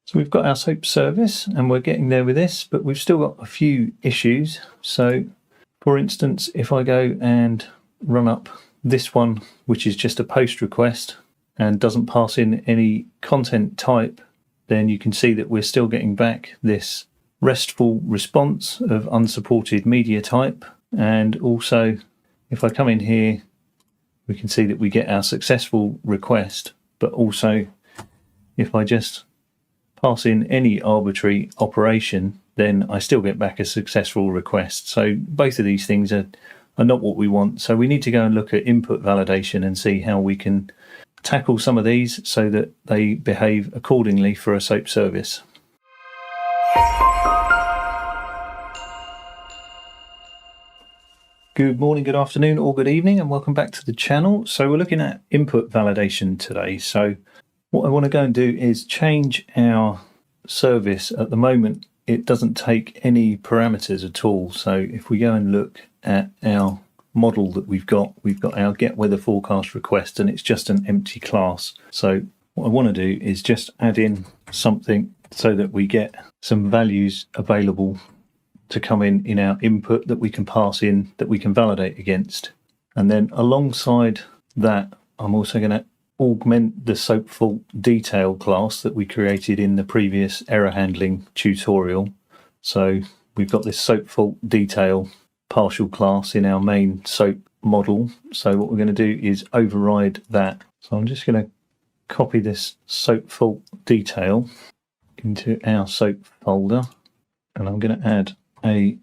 So we've got our SOAP service and we're getting there with this, but we've still got a few issues. So for instance, if I go and run up this one, which is just a post request and doesn't pass in any content type, then you can see that we're still getting back this RESTful response of unsupported media type. And also, if I come in here, we can see that we get our successful request, but also if I just pass in any arbitrary operation, then I still get back a successful request. So both of these things are not what we want. So we need to go and look at input validation and see how we can tackle some of these so that they behave accordingly for a SOAP service. Good morning, good afternoon, or good evening, and welcome back to the channel. So we're looking at input validation today. So what I want to go and do is change our service. At the moment, it doesn't take any parameters at all. So if we go and look at our model that we've got our get weather forecast request, and it's just an empty class. So what I want to do is just add in something so that we get some values available to come in our input that we can pass in, that we can validate against. And then alongside that, I'm also going to augment the SOAP fault detail class that we created in the previous error handling tutorial. So we've got this SOAP fault detail partial class in our main SOAP model. So what we're going to do is override that. So I'm just going to copy this SOAP fault detail into our SOAP folder, and I'm going to add a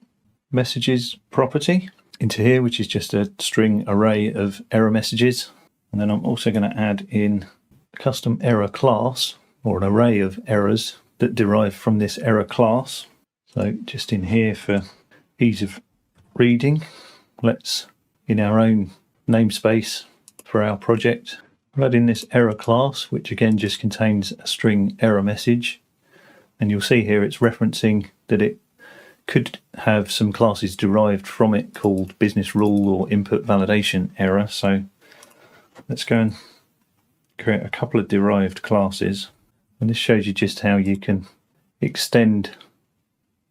messages property into here, which is just a string array of error messages. And then I'm also going to add in a custom error class, or an array of errors that derive from this error class. So just in here for ease of reading, let's, in our own namespace for our project, we'll add in this error class, which again just contains a string error message. And you'll see here it's referencing that it could have some classes derived from it called business rule or input validation error. So let's go and create a couple of derived classes. And this shows you just how you can extend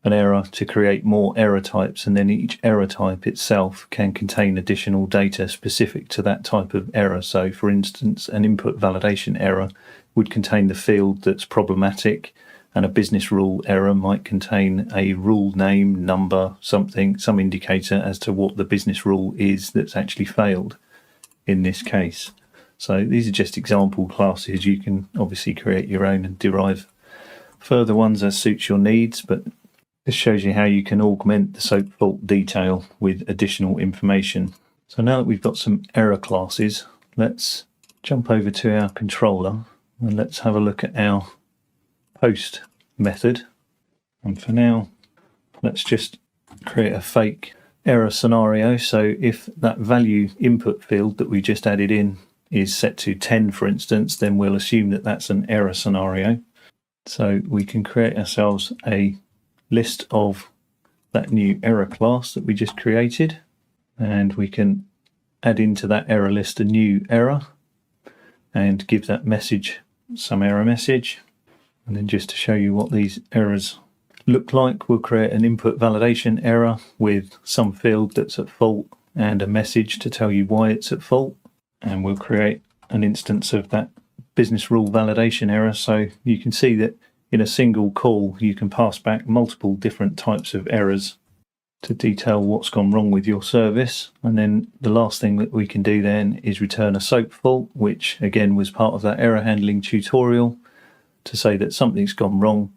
an error to create more error types, and then each error type itself can contain additional data specific to that type of error. So for instance, an input validation error would contain the field that's problematic, and a business rule error might contain a rule name, number, something, some indicator as to what the business rule is that's actually failed in this case. So these are just example classes. You can obviously create your own and derive further ones as suits your needs, but this shows you how you can augment the SOAP fault detail with additional information. So now that we've got some error classes, let's jump over to our controller and let's have a look at our post method. And for now, let's just create a fake error scenario. So if that value input field that we just added in is set to 10, for instance, then we'll assume that that's an error scenario. So we can create ourselves a list of that new error class that we just created, and we can add into that error list a new error and give that message some error message. And then just to show you what these errors look like, we'll create an input validation error with some field that's at fault and a message to tell you why it's at fault. And we'll create an instance of that business rule validation error. So you can see that in a single call, you can pass back multiple different types of errors to detail what's gone wrong with your service. And then the last thing that we can do then is return a SOAP fault, which again was part of that error handling tutorial, to say that something's gone wrong,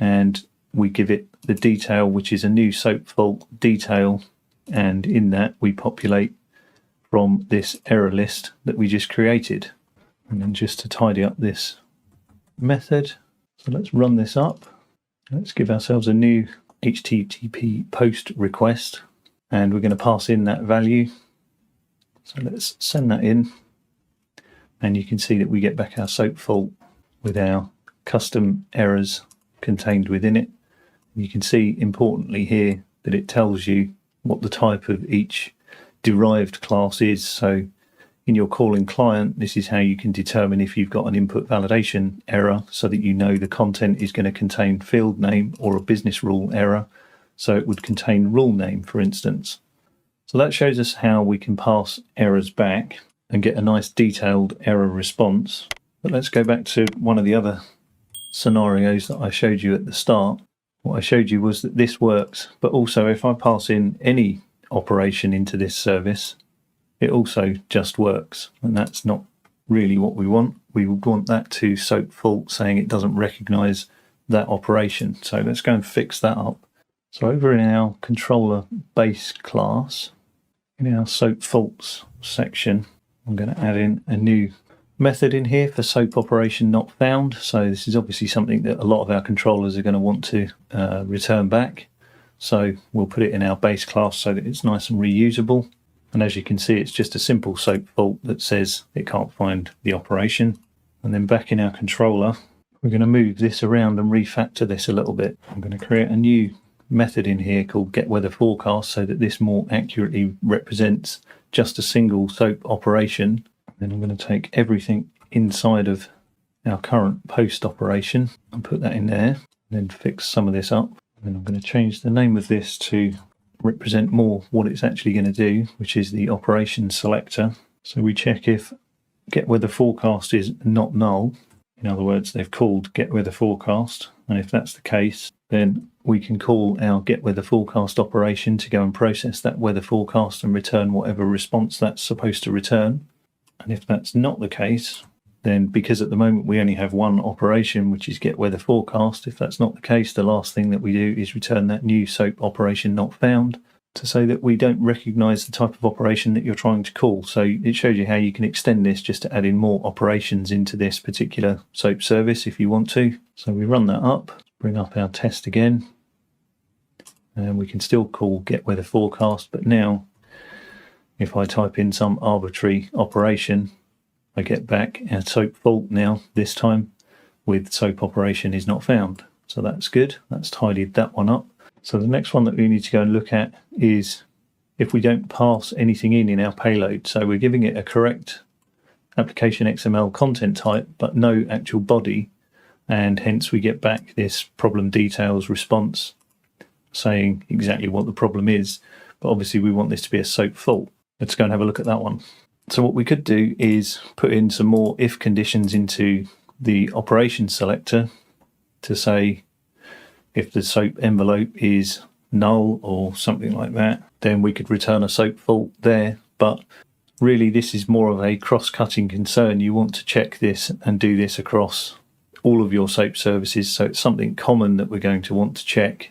and we give it the detail, which is a new SOAP fault detail, and in that we populate from this error list that we just created. And then just to tidy up this method, so let's run this up. Let's give ourselves a new HTTP post request, and we're going to pass in that value. So let's send that in, and you can see that we get back our SOAP fault with our custom errors contained within it. You can see importantly here that it tells you what the type of each derived class is. So in your calling client, this is how you can determine if you've got an input validation error, so that you know the content is going to contain field name or a business rule error. So it would contain rule name, for instance. So that shows us how we can pass errors back and get a nice detailed error response. But let's go back to one of the other scenarios that I showed you at the start. What I showed you was that this works, but also if I pass in any operation into this service, it also just works, and that's not really what we want. We would want that to SOAP fault, saying it doesn't recognize that operation. So let's go and fix that up. So over in our controller base class, in our SOAP faults section, I'm going to add in a new method in here for SOAP operation not found. So this is obviously something that a lot of our controllers are going to want to return back. So we'll put it in our base class so that it's nice and reusable. And as you can see, it's just a simple SOAP fault that says it can't find the operation. And then back in our controller, we're going to move this around and refactor this a little bit. I'm going to create a new method in here called getWeatherForecast, so that this more accurately represents just a single SOAP operation. Then I'm going to take everything inside of our current post operation and put that in there, and then fix some of this up. And then I'm going to change the name of this to represent more what it's actually going to do, which is the operation selector. So we check if getWeatherForecast is not null. In other words, they've called getWeatherForecast, and if that's the case, then we can call our getWeatherForecast operation to go and process that weather forecast and return whatever response that's supposed to return. And if that's not the case, then because at the moment we only have one operation, which is getWeatherForecast, if that's not the case, the last thing that we do is return that new SOAP operation not found, to say that we don't recognize the type of operation that you're trying to call. So it shows you how you can extend this just to add in more operations into this particular SOAP service if you want to. So we run that up, bring up our test again, and we can still call getWeatherForecast, but now if I type in some arbitrary operation, I get back a SOAP fault now, this time with SOAP operation is not found. So that's good. That's tidied that one up. So the next one that we need to go and look at is if we don't pass anything in our payload. So we're giving it a correct application XML content type, but no actual body. And hence we get back this problem details response saying exactly what the problem is. But obviously we want this to be a SOAP fault. Let's go and have a look at that one. So what we could do is put in some more if conditions into the operation selector to say if the SOAP envelope is null or something like that, then we could return a SOAP fault there. But really this is more of a cross-cutting concern. You want to check this and do this across all of your SOAP services. So it's something common that we're going to want to check,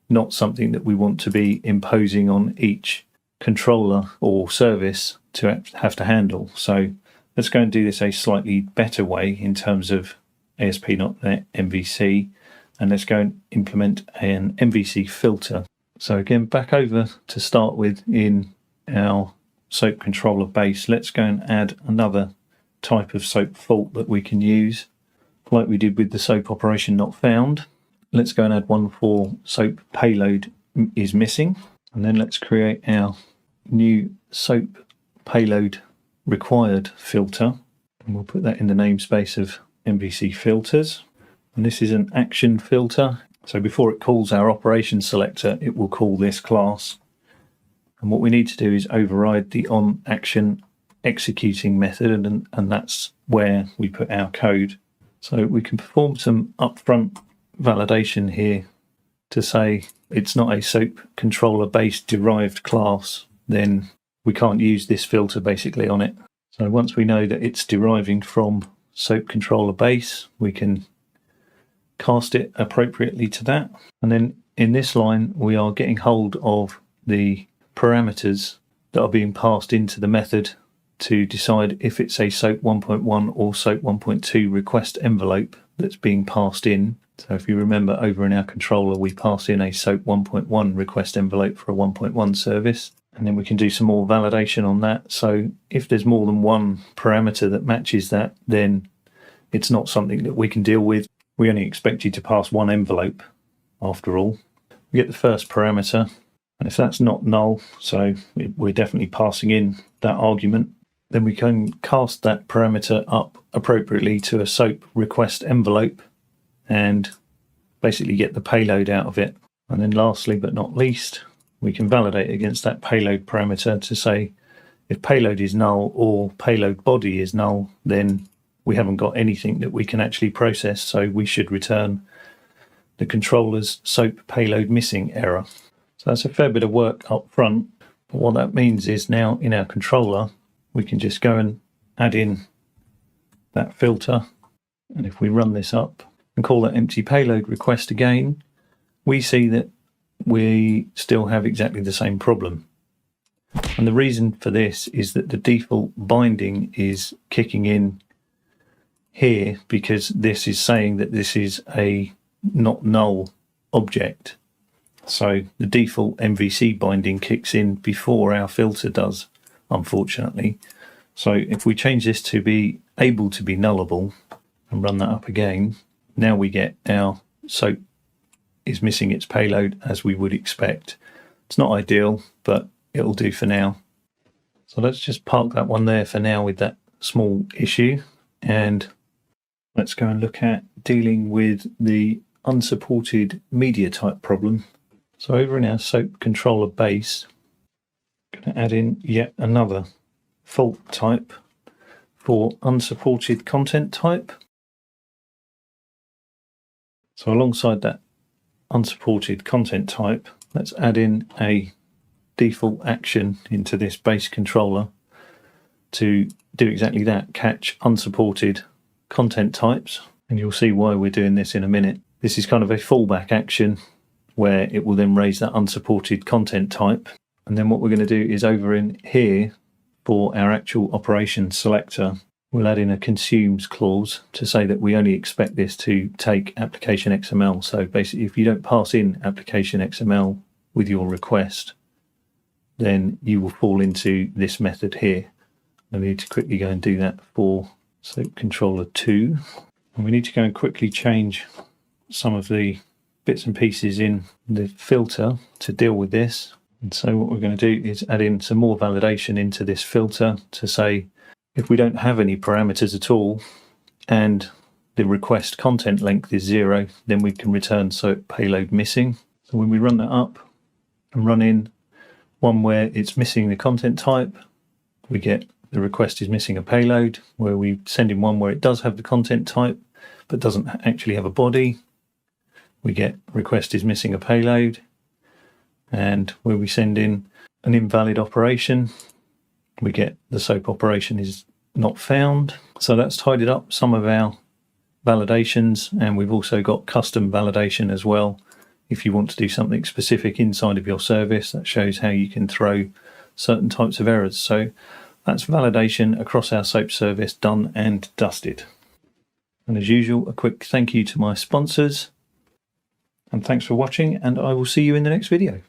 not something that we want to be imposing on each controller or service to have to handle. So let's go and do this a slightly better way in terms of ASP.NET MVC, and let's go and implement an MVC filter. So again, back over to start with in our SOAP controller base, let's go and add another type of SOAP fault that we can use like we did with the SOAP operation not found. Let's go and add one for SOAP payload is missing, and then let's create our new SOAP payload required filter, and we'll put that in the namespace of MVC filters. And this is an action filter, so before it calls our operation selector it will call this class, and what we need to do is override the on action executing method, and that's where we put our code. So we can perform some upfront validation here to say it's not a SOAP controller based derived class, then we can't use this filter basically on it. So once we know that it's deriving from SOAP controller base, we can cast it appropriately to that. And then in this line, we are getting hold of the parameters that are being passed into the method to decide if it's a SOAP 1.1 or SOAP 1.2 request envelope that's being passed in. So if you remember, over in our controller, we pass in a SOAP 1.1 request envelope for a 1.1 service. And then we can do some more validation on that. So if there's more than one parameter that matches that, then it's not something that we can deal with. We only expect you to pass one envelope after all. We get the first parameter, and if that's not null, so we're definitely passing in that argument, then we can cast that parameter up appropriately to a SOAP request envelope and basically get the payload out of it. And then lastly but not least, we can validate against that payload parameter to say if payload is null or payload body is null, then we haven't got anything that we can actually process, so we should return the controller's SOAP payload missing error. So that's a fair bit of work up front, but what that means is now in our controller we can just go and add in that filter, and if we run this up and call that empty payload request again, we see that we still have exactly the same problem. And the reason for this is that the default binding is kicking in here because this is saying that this is a not null object. So the default MVC binding kicks in before our filter does, unfortunately. So if we change this to be able to be nullable and run that up again, now we get our SOAP is missing its payload as we would expect. It's not ideal, but it'll do for now. So let's just park that one there for now with that small issue, and let's go and look at dealing with the unsupported media type problem. So over in our SOAP controller base, I'm going to add in yet another fault type for unsupported content type. So alongside that unsupported content type, let's add in a default action into this base controller to do exactly that, catch unsupported content types, and you'll see why we're doing this in a minute. This is kind of a fallback action where it will then raise that unsupported content type, and then what we're going to do is over in here for our actual operation selector, we'll add in a consumes clause to say that we only expect this to take application XML. So basically if you don't pass in application XML with your request, then you will fall into this method here. I need to quickly go and do that for SOAP controller 2. And we need to go and quickly change some of the bits and pieces in the filter to deal with this. And so what we're going to do is add in some more validation into this filter to say if we don't have any parameters at all and the request content length is 0, then we can return SOAP payload missing. So when we run that up and run in one where it's missing the content type, we get the request is missing a payload. Where we send in one where it does have the content type but doesn't actually have a body, we get request is missing a payload. And where we send in an invalid operation, we get the SOAP operation is not found. So that's tidied up some of our validations, and we've also got custom validation as well. If you want to do something specific inside of your service, that shows how you can throw certain types of errors. So that's validation across our SOAP service done and dusted. And as usual, a quick thank you to my sponsors. And thanks for watching, and I will see you in the next video.